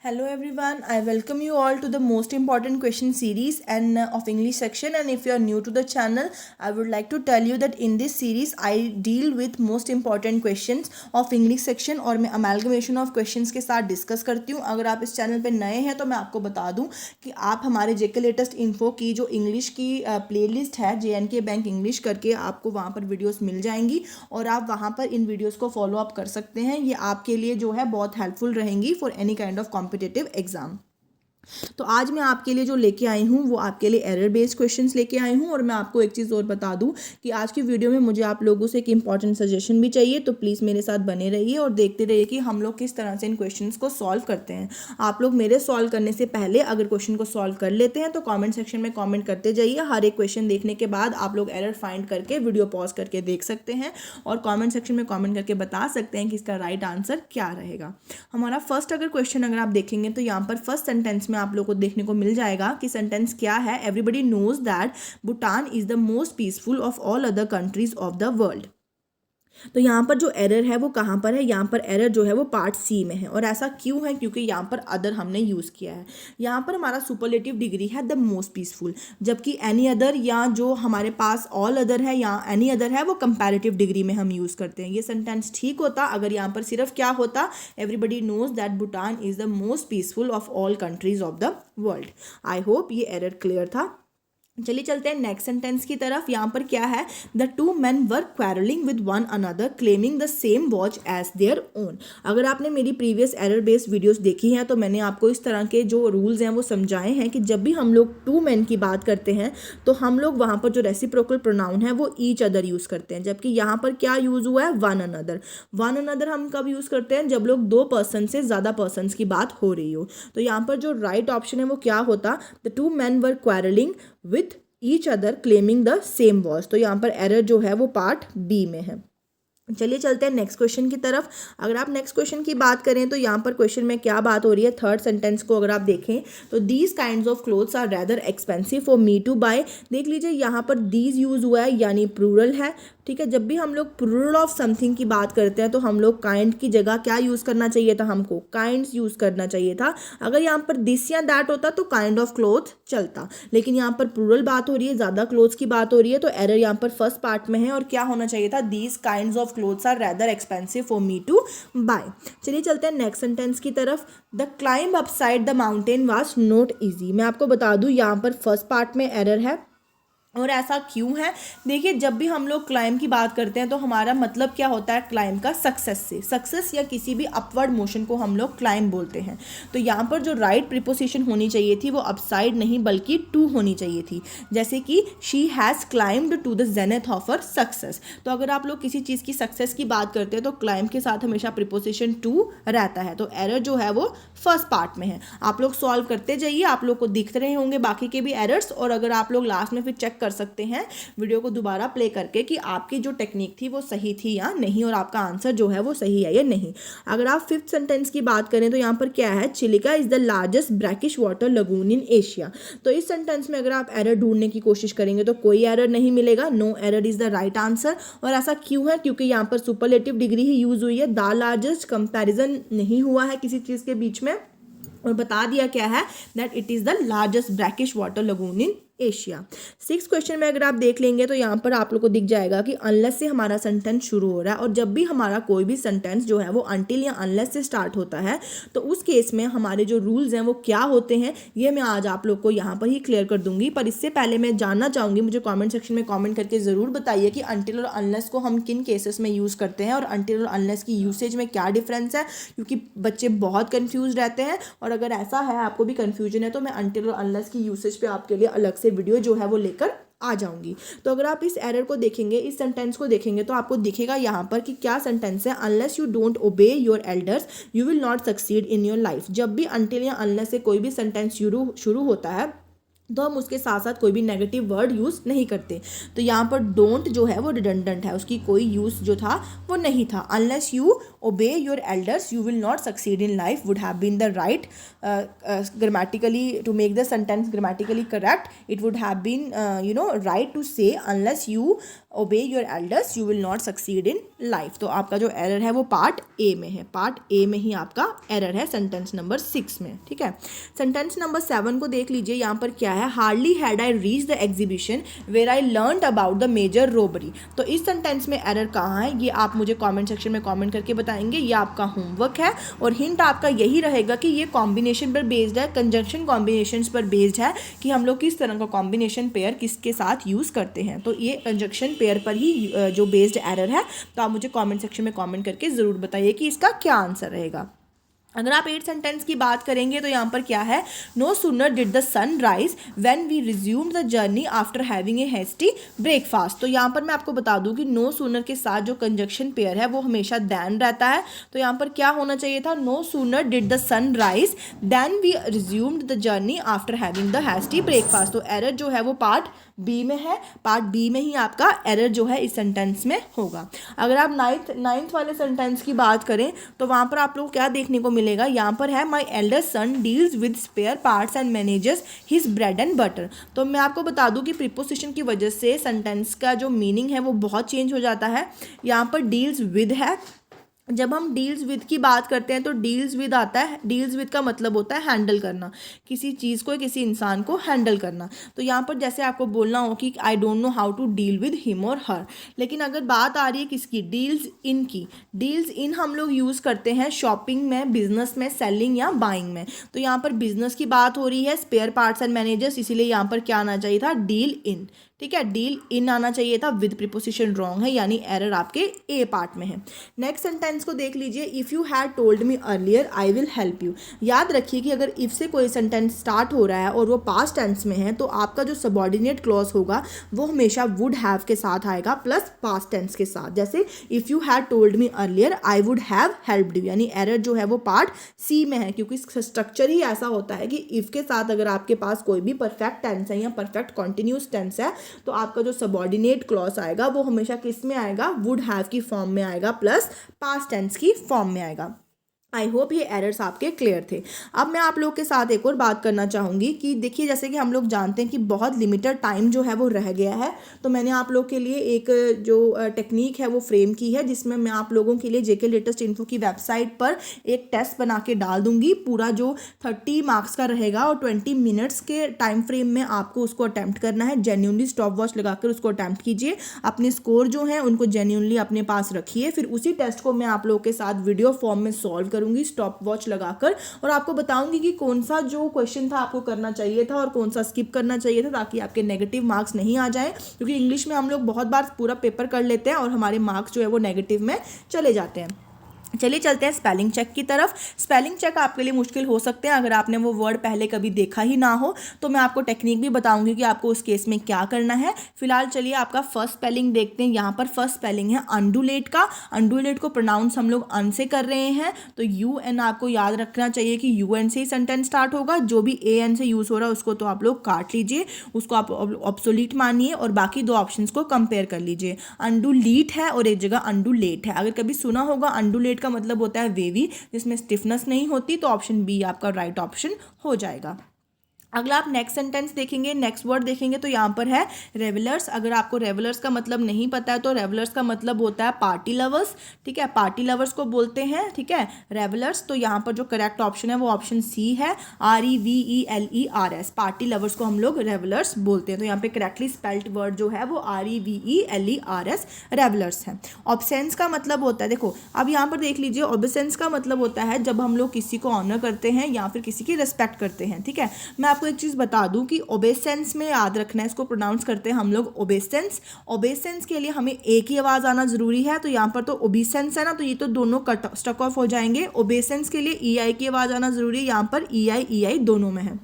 Hello everyone, I welcome you all to the most important question series and of English section. And if you are new to the channel, I would like to tell you that in this series I deal with most important questions of English section और मैं amalgamation of questions के साथ discuss करती हूँ. अगर आप इस channel पे नए हैं तो मैं आपको बता दूँ कि आप हमारे जेके लेटेस्ट इन्फो की जो इंग्लिश की प्लेलिस्ट है JNK बैंक इंग्लिश करके आपको वहाँ पर वीडियोस मिल जाएंगी और आप वहाँ पर इन वीडियोस को फॉलो अप कर सकते हैं. ये आपके लिए जो है बहुत हेल्पफुल रहेंगी for any kind of competitive exam. तो आज मैं आपके लिए जो लेके आई हूँ वो आपके लिए एरर बेस्ड क्वेश्चंस लेके आई हूँ. और मैं आपको एक चीज़ और बता दूँ कि आज की वीडियो में मुझे आप लोगों से एक इंपॉर्टेंट सजेशन भी चाहिए. तो प्लीज़ मेरे साथ बने रहिए और देखते रहिए कि हम लोग किस तरह से इन क्वेश्चंस को सॉल्व करते हैं. आप लोग मेरे सॉल्व करने से पहले अगर क्वेश्चन को सॉल्व कर लेते हैं तो कॉमेंट सेक्शन में कॉमेंट करते जाइए. हर एक क्वेश्चन देखने के बाद आप लोग एरर फाइंड करके वीडियो पॉज करके देख सकते हैं और कॉमेंट सेक्शन में कॉमेंट करके बता सकते हैं कि इसका राइट आंसर क्या रहेगा. हमारा फर्स्ट क्वेश्चन अगर आप देखेंगे तो यहाँ पर फर्स्ट सेंटेंस में आप लोग को देखने को मिल जाएगा कि सेंटेंस क्या है. Everybody knows that Bhutan is the most peaceful of all other countries of the world. तो यहाँ पर जो एरर है वो कहाँ पर है. यहाँ पर एरर जो है वो पार्ट सी में है. और ऐसा क्यों है? क्योंकि यहाँ पर अदर हमने यूज़ किया है. यहाँ पर हमारा सुपरलेटिव डिग्री है द मोस्ट पीसफुल, जबकि एनी अदर या जो हमारे पास ऑल अदर है या एनी अदर है वो कंपैरेटिव डिग्री में हम यूज़ करते हैं. ये सेंटेंस ठीक होता अगर यहाँ पर सिर्फ क्या होता, everybody knows that Bhutan is the most peaceful of all countries of the world. I hope ये एरर क्लियर था. चलिए चलते हैं नेक्स्ट सेंटेंस की तरफ. यहाँ पर क्या है? The two man were quarreling with one another claiming the same watch as their own. अगर आपने मेरी प्रीवियस एरर बेस्ड वीडियोस देखी हैं तो मैंने आपको इस तरह के जो रूल्स हैं वो समझाए हैं कि जब भी हम लोग टू मैन की बात करते हैं तो हम लोग वहाँ पर जो रेसिप्रोकल प्रोनाउन है वो ईच अदर यूज़ करते हैं. जबकि यहाँ पर क्या यूज़ हुआ है? One another. वन अनदर हम कब यूज़ करते हैं? जब लोग दो पर्सन से ज़्यादा पर्सनस की बात हो रही हो. तो यहाँ पर जो राइट ऑप्शन है वो क्या होता? The two man were quarrelling with each other claiming the same watch. तो यहाँ पर एरर जो है वो पार्ट बी में है. चलिए चलते हैं नेक्स्ट क्वेश्चन की तरफ. अगर आप नेक्स्ट क्वेश्चन की बात करें तो यहाँ पर क्वेश्चन में क्या बात हो रही है? थर्ड सेंटेंस को अगर आप देखें तो these kinds of clothes are rather expensive for me to buy. देख लीजिए यहाँ पर दीज यूज हुआ है यानी प्लूरल है. ठीक है, जब भी हम लोग प्लूरल ऑफ समथिंग की बात करते हैं तो हम लोग काइंड की जगह क्या यूज़ करना चाहिए था? हमको काइंड्स यूज़ करना चाहिए था. अगर यहाँ पर दिस या दैट होता तो काइंड ऑफ क्लोथ चलता, लेकिन यहाँ पर प्लूरल बात हो रही है, ज़्यादा क्लोथ्स की बात हो रही है, तो एरर यहाँ पर फर्स्ट पार्ट में है. और क्या होना चाहिए था? These kinds of clothes are rather expensive for me to buy. चलिए चलते हैं नेक्स्ट सेंटेंस की तरफ. The climb upside the mountain was not easy. मैं आपको बता दूँ यहाँ पर फर्स्ट पार्ट में एरर है. और ऐसा क्यों है? देखिए, जब भी हम लोग क्लाइंब की बात करते हैं तो हमारा मतलब क्या होता है? क्लाइंब का सक्सेस से. सक्सेस या किसी भी अपवर्ड मोशन को हम लोग क्लाइंब बोलते हैं. तो यहाँ पर जो राइट प्रीपोजिशन होनी चाहिए थी वो अपसाइड नहीं बल्कि टू होनी चाहिए थी. जैसे कि she has climbed to the zenith of her success. तो अगर आप लोग किसी चीज़ की सक्सेस की बात करते हैं तो क्लाइंब के साथ हमेशा प्रीपोजिशन टू रहता है. तो एरर जो है वो फर्स्ट पार्ट में है. आप लोग सॉल्व करते जाइए, आप लोग को दिख रहे होंगे बाकी के भी एरर्स. और अगर आप लोग लास्ट में फिर चेक कर सकते हैं वीडियो को दोबारा प्ले करके कि आपकी जो टेक्निक थी वो सही थी या नहीं और आपका आंसर जो है वो सही है या नहीं. अगर आप फिफ्थ सेंटेंस की बात करें तो यहाँ पर क्या है? Chilika is the largest brackish water lagoon in Asia. तो इस सेंटेंस में अगर आप एरर ढूंढने की कोशिश करेंगे तो कोई एरर नहीं मिलेगा. No error is the right answer. और ऐसा क्यों है? क्योंकि यहाँ पर सुपरलेटिव डिग्री ही यूज हुई है. द लार्जेस्ट कंपैरिजन नहीं हुआ है किसी चीज़ के बीच में. और बता दिया क्या है? That it is the largest brackish water lagoon in Asia. Six question में अगर आप देख लेंगे तो यहाँ पर आप लोग को दिख जाएगा कि अनलेस से हमारा सेंटेंस शुरू हो रहा है. और जब भी हमारा कोई भी सेंटेंस जो है वो अनटिल या अनलेस से स्टार्ट होता है तो उस केस में हमारे जो रूल्स हैं वो क्या होते हैं ये मैं आज आप लोग को यहाँ पर ही क्लियर कर दूंगी. पर इससे पहले मैं जानना चाहूँगी, मुझे कॉमेंट सेक्शन में कॉमेंट करके ज़रूर बताइए कि अनटिल और अनलेस को हम किन केसेस में यूज़ करते हैं और अनटिल और अनलेस की यूसेज में क्या डिफरेंस है. क्योंकि बच्चे बहुत कन्फ्यूज रहते हैं और अगर ऐसा है आपको भी कन्फ्यूजन है तो मैं अनटिल और अनलेस की यूसेज पे आपके लिए अलग से वीडियो जो है वो लेकर आ जाऊंगी. तो अगर आप इस एरर को देखेंगे, इस सेंटेंस को देखेंगे तो आपको दिखेगा यहाँ पर कि क्या सेंटेंस है? अनलेस यू डोंट ओबे your elders you will not succeed in your life. जब भी अनटिल या अनलेस से कोई भी सेंटेंस शुरू होता है तो हम उसके साथ साथ कोई भी नेगेटिव वर्ड यूज़ नहीं करते. तो यहाँ पर डोंट जो है वो रिडंडेंट है, उसकी कोई यूज़ जो था वो नहीं था. Unless you obey your elders, you will not succeed in life would have been the right grammatically, to make the sentence grammatically correct, it would have been right to say unless you obey your elders you will not succeed in life. तो आपका जो error है वो part A में है, part A में ही आपका error है सेंटेंस नंबर 6 में, ठीक है। सेंटेंस नंबर 7 को देख लीजिए, यहाँ पर क्या है, hardly had I reach the exhibition where I learned about the major robbery. तो इस सेंटेंस में एरर कहाँ है ये आप मुझे कमेंट सेक्शन में कमेंट करके बताएंगे, ये आपका होमवर्क है। और हिंट आपका यही रहेगा कि ये कॉम्बिनेशन पर बेस्ड है, कंजंक्शन कॉम्बिनेशंस पर बेस्ड है कि हम लोग किस तरह का कॉम्बिनेशन पेयर किसके साथ यूज़ करते हैं। तो ये कंजंक्शन पेयर पर ही जो बेस्ड एरर है। तो आप मुझे कमेंट सेक्शन में कमेंट करके ज़रूर बताइए कि इसका क्या आंसर रहेगा। अगर आप 8 सेंटेंस की बात करेंगे तो यहाँ पर क्या है, no sooner did the sun rise when we resume the journey after having a hasty breakfast. तो यहाँ पर मैं आपको बता दूँ कि नो सूनर के साथ जो कंजक्शन पेयर है वो हमेशा दैन रहता है। तो यहाँ पर क्या होना चाहिए था, no sooner did the sun rise then we resumed the journey after having the hasty breakfast. तो एरर जो है वो पार्ट बी में है, पार्ट बी में ही आपका एरर जो है इस सेंटेंस में होगा। अगर आप नाइन्थ वाले सेंटेंस की बात करें तो वहाँ पर आप लोग क्या देखने को मिलेगा, यहाँ पर है my elder son deals with spare parts and manages his bread and butter. तो मैं आपको बता दूं कि प्रीपोजिशन की वजह से सेंटेंस का जो मीनिंग है वो बहुत चेंज हो जाता है। यहाँ पर डील्स विद है, जब हम डील्स विद की बात करते हैं तो डील्स विद आता है, डील्स विद का मतलब होता है हैंडल करना, किसी चीज़ को किसी इंसान को हैंडल करना। तो यहाँ पर जैसे आपको बोलना हो कि I don't know how to deal with him और हर। लेकिन अगर बात आ रही है किसकी, डील्स इन की, डील्स इन हम लोग यूज़ करते हैं शॉपिंग में, बिजनेस में, सेलिंग या बाइंग में। तो यहाँ पर बिजनेस की बात हो रही है, स्पेयर पार्ट्स एंड मैनेजर्स, इसीलिए यहाँ पर क्या आना चाहिए था, डील इन, ठीक है, डील इन आना चाहिए था, विद प्रीपोजिशन रॉन्ग है, यानी एरर आपके ए पार्ट में है। नेक्स्ट सेंटेंस को देख लीजिए, if you had told me earlier I will help you. याद रखिए कि अगर इफ़ से कोई सेंटेंस स्टार्ट हो रहा है और वो पास्ट टेंस में है तो आपका जो सबऑर्डिनेट क्लॉज होगा वो हमेशा वुड हैव के साथ आएगा प्लस पास्ट टेंस के साथ। जैसे if you had told me earlier I would have helped you, यानी एरर जो है वो पार्ट सी में है, क्योंकि स्ट्रक्चर ही ऐसा होता है कि इफ़ के साथ अगर आपके पास कोई भी परफेक्ट टेंस है या परफेक्ट कॉन्टिन्यूस टेंस है तो आपका जो सबऑर्डिनेट क्लॉज आएगा वो हमेशा किस में आएगा, वुड हैव की फॉर्म में आएगा प्लस पास्ट टेंस की फॉर्म में आएगा। आई होप ये एरर्स आपके क्लियर थे। अब मैं आप लोग के साथ एक और बात करना चाहूँगी कि देखिए, जैसे कि हम लोग जानते हैं कि बहुत लिमिटेड टाइम जो है वो रह गया है, तो मैंने आप लोग के लिए एक जो टेक्निक है वो फ्रेम की है, जिसमें मैं आप लोगों के लिए जेके लेटेस्ट इन्फो की वेबसाइट पर एक टेस्ट बना के डाल दूँगी, पूरा जो 30 मार्क्स का रहेगा और 20 मिनट्स के टाइम फ्रेम में आपको उसको अटैम्प्ट करना है। जेन्युइनली स्टॉप वॉच लगाकर उसको अटैम्प्ट कीजिए, अपने स्कोर जो हैं उनको जेन्युइनली अपने पास रखिए, फिर उसी टेस्ट को मैं आप लोग के साथ वीडियो फॉर्म में सॉल्व करूँगी स्टॉप वॉच लगाकर, और आपको बताऊंगी कि कौन सा जो क्वेश्चन था आपको करना चाहिए था और कौन सा स्किप करना चाहिए था, ताकि आपके नेगेटिव मार्क्स नहीं आ जाए, क्योंकि इंग्लिश में हम लोग बहुत बार पूरा पेपर कर लेते हैं और हमारे मार्क्स जो है वो नेगेटिव में चले जाते हैं। चलिए चलते हैं स्पेलिंग चेक की तरफ। स्पेलिंग चेक आपके लिए मुश्किल हो सकते हैं अगर आपने वो वर्ड पहले कभी देखा ही ना हो, तो मैं आपको टेक्निक भी बताऊंगी कि आपको उस केस में क्या करना है। फिलहाल चलिए आपका फर्स्ट स्पेलिंग देखते हैं। यहाँ पर फर्स्ट स्पेलिंग है अंडुलेट का। अंडुलेट को प्रोनाउंस हम लोग अन से कर रहे हैं, तो यू एन आपको याद रखना चाहिए कि यू एन से ही सेंटेंस स्टार्ट होगा। जो भी ए एन से यूज़ हो रहा है उसको तो आप लोग काट लीजिए, उसको आप ऑब्सोलीट मानिए और बाकी दो ऑप्शंस को कंपेयर कर लीजिए। अंडुलीट है और एक जगह अंडुलेट है। अगर कभी सुना होगा, अंडुलेट का मतलब होता है वेवी, जिसमें स्टिफनेस नहीं होती, तो ऑप्शन बी आपका राइट ऑप्शन हो जाएगा। अगला आप नेक्स्ट सेंटेंस देखेंगे, नेक्स्ट वर्ड देखेंगे तो यहाँ पर है रेवलर्स। अगर आपको रेवलर्स का मतलब नहीं पता है तो रेवलर्स का मतलब होता है पार्टी लवर्स, ठीक है, पार्टी लवर्स को बोलते हैं, ठीक है, रेवलर्स। तो यहाँ पर जो करेक्ट ऑप्शन है वो ऑप्शन सी है, REVELERS, पार्टी लवर्स को हम लोग रेवलर्स बोलते हैं। तो यहाँ पे करेक्टली स्पेल्ड वर्ड जो है वो REVELERS, रेवलर्स है। ऑब्सेंस का मतलब होता है, देखो अब यहाँ पर देख लीजिए, ऑब्सेंस का मतलब होता है जब हम लोग किसी को ऑनर करते हैं या फिर किसी की रिस्पेक्ट करते हैं, ठीक है। मैं आपको एक चीज़ बता दूं कि ओबेसेंस में याद रखना है, इसको प्रोनाउंस करते हैं हम लोग ओबेसेंस। ओबेसेंस के लिए हमें एक ही आवाज़ आना ज़रूरी है, तो यहाँ पर तो ओबीसेंस है ना, तो ये तो दोनों कट स्टक ऑफ हो जाएंगे। ओबेसेंस के लिए EI की आवाज़ आना ज़रूरी है, यहाँ पर EI दोनों में है।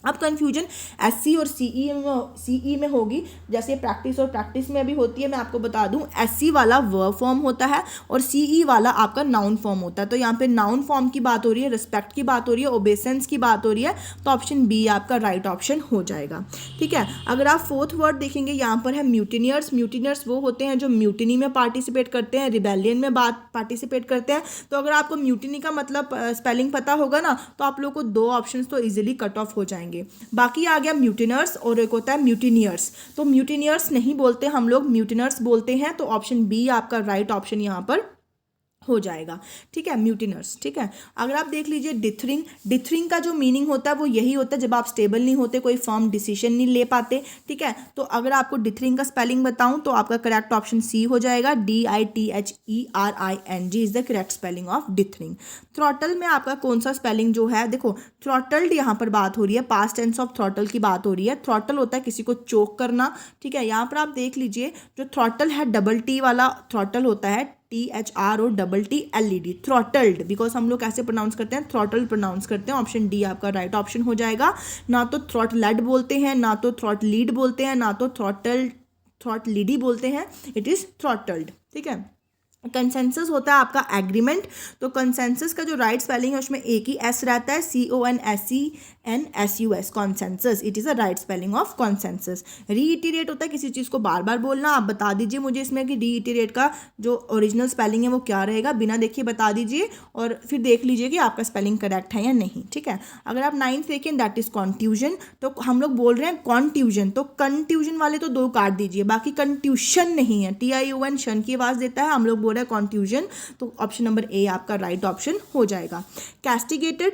अब कन्फ्यूजन एससी और सीई में होगी, जैसे प्रैक्टिस और प्रैक्टिस में अभी होती है। मैं आपको बता दूं, एससी वाला वर्ब फॉर्म होता है और सीई वाला आपका नाउन फॉर्म होता है। तो यहाँ पे नाउन फॉर्म की बात हो रही है, रिस्पेक्ट की बात हो रही है, ओबेसेंस की बात हो रही है, तो ऑप्शन बी आपका राइट ऑप्शन हो जाएगा। ठीक है, अगर आप फोर्थ वर्ड देखेंगे यहाँ पर है म्यूटिनियर्स। म्यूटिनियर्स वो होते हैं जो म्यूटिनी में पार्टिसिपेट करते हैं, रिबेलियन में पार्टिसिपेट करते हैं। तो अगर आपको म्यूटिनी का मतलब स्पेलिंग पता होगा ना, तो आप लोग को दो ऑप्शन तो ईजिली कट ऑफ हो जाएंगे। बाकी आ गया म्यूटिनर्स और एक होता है म्यूटिनियर्स। तो म्यूटिनियर्स नहीं बोलते हम लोग, म्यूटिनर्स बोलते हैं। तो ऑप्शन बी आपका राइट ऑप्शन यहाँ पर हो जाएगा। ठीक है, म्यूटिनर्स। ठीक है, अगर आप देख लीजिए डिथरिंग, डिथरिंग का जो मीनिंग होता है वो यही होता है जब आप स्टेबल नहीं होते, कोई फर्म डिसीजन नहीं ले पाते। ठीक है, तो अगर आपको डिथरिंग का स्पेलिंग बताऊं तो आपका करेक्ट ऑप्शन सी हो जाएगा, DITHERING is the correct spelling of dithering. Throttle में आपका कौन सा स्पेलिंग जो है, देखो थ्रॉटल्ड यहाँ पर बात हो रही है, पास्ट टेंस ऑफ थ्रॉटल की बात हो रही है। थ्रॉटल होता है किसी को चोक करना। ठीक है, यहाँ पर आप देख लीजिए जो थ्रॉटल है डबल टी वाला थ्रॉटल होता है, THR और TTLED, थ्रॉटल्ड। बिकॉज हम लोग कैसे प्रोनाउंस करते हैं, थ्रॉटल प्रोनाउंस करते हैं। ऑप्शन डी आपका राइट ऑप्शन हो जाएगा। ना तो थ्रॉटलेड बोलते हैं, ना तो थ्रॉटलीड बोलते हैं, ना तो थ्रॉटलीडी बोलते हैं, इट इज़ थ्रॉटल्ड। ठीक है, कंसेंसस होता है आपका एग्रीमेंट। तो कंसेंसस का जो राइट स्पेलिंग है उसमें एक ही एस रहता है, CONSENSUS, consensus. It is a right spelling of consensus. Reiterate होता है किसी चीज़ को बार बार बोलना। आप बता दीजिए मुझे इसमें कि रीइटरेट का जो ओरिजिनल स्पेलिंग है वो क्या रहेगा, बिना देखे बता दीजिए और फिर देख लीजिए कि आपका स्पेलिंग करेक्ट है या नहीं। ठीक है, अगर आप 9th देखें दैट इज कॉन्ट्यूजन। तो हम लोग बोल रहे हैं कॉन्ट्यूजन, तो कंट्यूजन वाले तो दो काट दीजिए, बाकी कंट्यूशन नहीं है, TION शन की आवाज़ देता है, हम लोग बोल रहे हैं कॉन्ट्यूजन। तो ऑप्शन नंबर ए आपका राइट ऑप्शन हो जाएगा। कैस्टिगेटेड,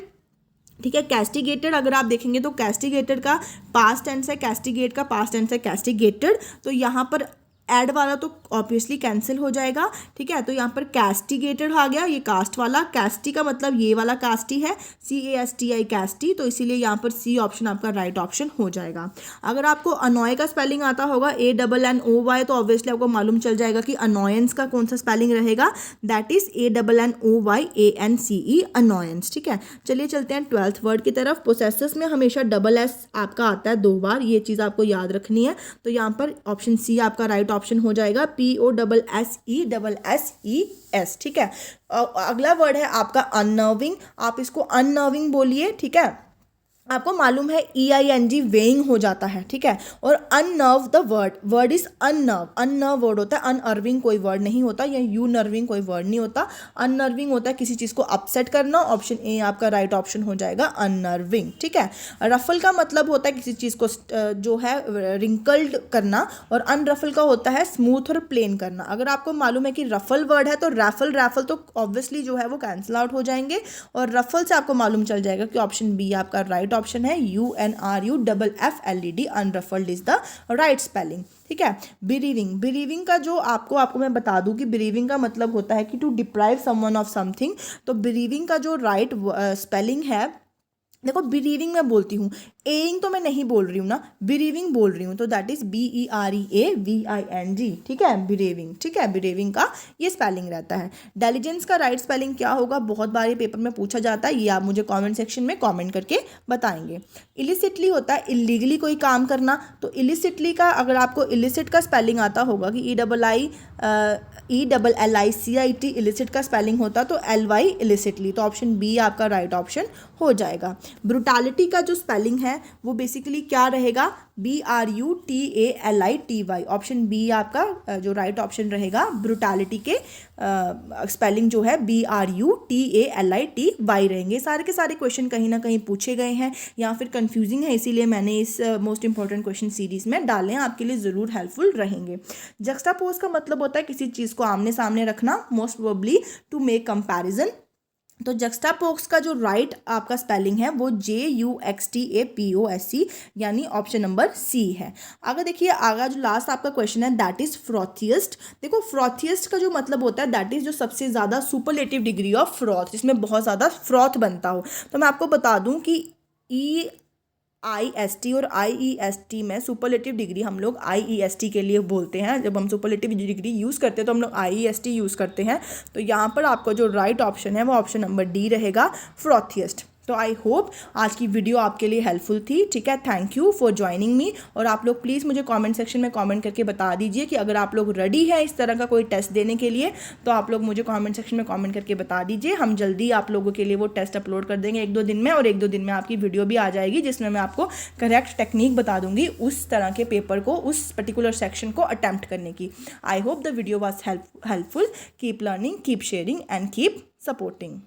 ठीक है, कैस्टिगेटेड अगर आप देखेंगे तो कैस्टिगेटेड का पास्ट टेंस है, कैस्टिगेट का पास्ट टेंस है कैस्टिगेटेड। तो यहाँ पर एड वाला तो ऑब्वियसली कैंसिल हो जाएगा। ठीक है, तो यहाँ पर कैस्टिगेटेड आ गया, ये कास्ट वाला। कैस्टी का मतलब ये वाला कास्टी है, CASTI कैस्टी। तो इसीलिए यहाँ पर सी ऑप्शन आपका राइट ऑप्शन हो जाएगा। अगर आपको अनॉय का स्पेलिंग आता होगा, ANNOY, तो ऑब्वियसली आपको मालूम चल जाएगा कि अनॉयंस का कौन सा स्पेलिंग रहेगा, दैट इज ANNOYANCE, अनॉयंस। ठीक है, चलिए चलते हैं 12th वर्ड की तरफ। पोसेसिव्स में हमेशा डबल एस आपका आता है 2 बार, ये चीज़ आपको याद रखनी है। तो यहाँ पर ऑप्शन सी आपका राइट ऑप्शन हो जाएगा, POSSESSES। ठीक है, अगला वर्ड है आपका अननर्विंग। आप इसको अननर्विंग बोलिए। ठीक है, आपको मालूम है EING वेइंग हो जाता है। ठीक है, और अननर्व द वर्ड इज अननर्व। अननर्व वर्ड होता है, अनअर्विंग कोई वर्ड नहीं होता, या यू नर्विंग कोई वर्ड नहीं होता। अननर्विंग होता है किसी चीज़ को अपसेट करना। ऑप्शन ए आपका राइट ऑप्शन हो जाएगा, अननर्विंग। ठीक है, रफल का मतलब होता है किसी चीज़ को जो है रिंकल्ड करना, और अनरफल का होता है स्मूथ और प्लेन करना। अगर आपको मालूम है कि रफल वर्ड है तो रैफल तो ऑब्वियसली जो है वो कैंसिल आउट हो जाएंगे, और रफल से आपको मालूम चल जाएगा कि ऑप्शन बी आपका राइट ऑप्शन है, UNRUFFLED, unruffled is the right spelling. ठीक है, बिरीविंग, बिरीविंग का जो आपको मैं बता दूं कि बिरीविंग का मतलब होता है कि to deprive someone of something. तो बिरीविंग का जो राइट स्पेलिंग है, देखो बिरीविंग मैं बोलती हूँ, एइंग तो मैं नहीं बोल रही हूँ ना, बिरीविंग बोल रही हूँ, तो दैट इज BEREAVING। ठीक है, बिरेविंग। ठीक है, बिरेविंग का ये स्पेलिंग रहता है। डेलिजेंस का राइट स्पेलिंग क्या होगा, बहुत बार ये पेपर में पूछा जाता है, ये आप मुझे कमेंट सेक्शन में कमेंट करके बताएंगे। इलिसिटली होता है इलीगली कोई काम करना। तो इलिसिटली का अगर आपको इलिसिट का स्पेलिंग आता होगा कि ELLICIT इलिसिट का स्पेलिंग होता तो LY इलिसिटली। तो ऑप्शन बी आपका राइट ऑप्शन हो जाएगा। ब्रुटालिटी का जो स्पेलिंग है वो बेसिकली क्या रहेगा, BRUTALITY। ऑप्शन बी आपका जो राइट ऑप्शन रहेगा, ब्रुटालिटी के स्पेलिंग जो है BRUTALITY रहेंगे। सारे के सारे क्वेश्चन कहीं ना कहीं पूछे गए हैं या फिर कंफ्यूजिंग है, इसीलिए मैंने इस मोस्ट इंपॉर्टेंट क्वेश्चन सीरीज में डाले हैं, आपके लिए ज़रूर हेल्पफुल रहेंगे। जक्स्टापोज का मतलब होता है किसी चीज़ को आमने सामने रखना, most probably to make comparison. तो जक्स्टापोज का जो राइट आपका स्पेलिंग है वो JUXTAPOSE, यानी ऑप्शन नंबर सी है। अगर देखिए आगे जो लास्ट आपका क्वेश्चन है दैट इज फ्रॉथियस्ट। देखो फ्रॉथियस्ट का जो मतलब होता है दैट इज जो सबसे ज़्यादा सुपरलेटिव डिग्री ऑफ फ्रॉथ, जिसमें बहुत ज़्यादा फ्रॉथ बनता हो। तो मैं आपको बता दूं कि EIST और IEST में सुपरलेटिव डिग्री हम लोग IEST के लिए बोलते हैं। जब हम सुपरलेटिव डिग्री यूज़ करते हैं तो हम लोग IEST यूज़ करते हैं। तो यहाँ पर आपका जो राइट ऑप्शन है वो ऑप्शन नंबर डी रहेगा, फ्रॉथियस्ट। तो आई होप आज की वीडियो आपके लिए हेल्पफुल थी, ठीक है। Thank you for joining me. और आप लोग प्लीज़ मुझे कमेंट सेक्शन में कमेंट करके बता दीजिए कि अगर आप लोग रेडी है इस तरह का कोई टेस्ट देने के लिए, तो आप लोग मुझे कमेंट सेक्शन में कमेंट करके बता दीजिए। हम जल्दी आप लोगों के लिए वो टेस्ट अपलोड कर देंगे 1-2 दिन में, और 1-2 दिन में आपकी वीडियो भी आ जाएगी जिसमें मैं आपको करेक्ट टेक्निक बता दूंगी उस तरह के पेपर को, उस पर्टिकुलर सेक्शन को अटेम्प्ट करने की। I hope the video was helpful. Keep learning, keep sharing and keep supporting.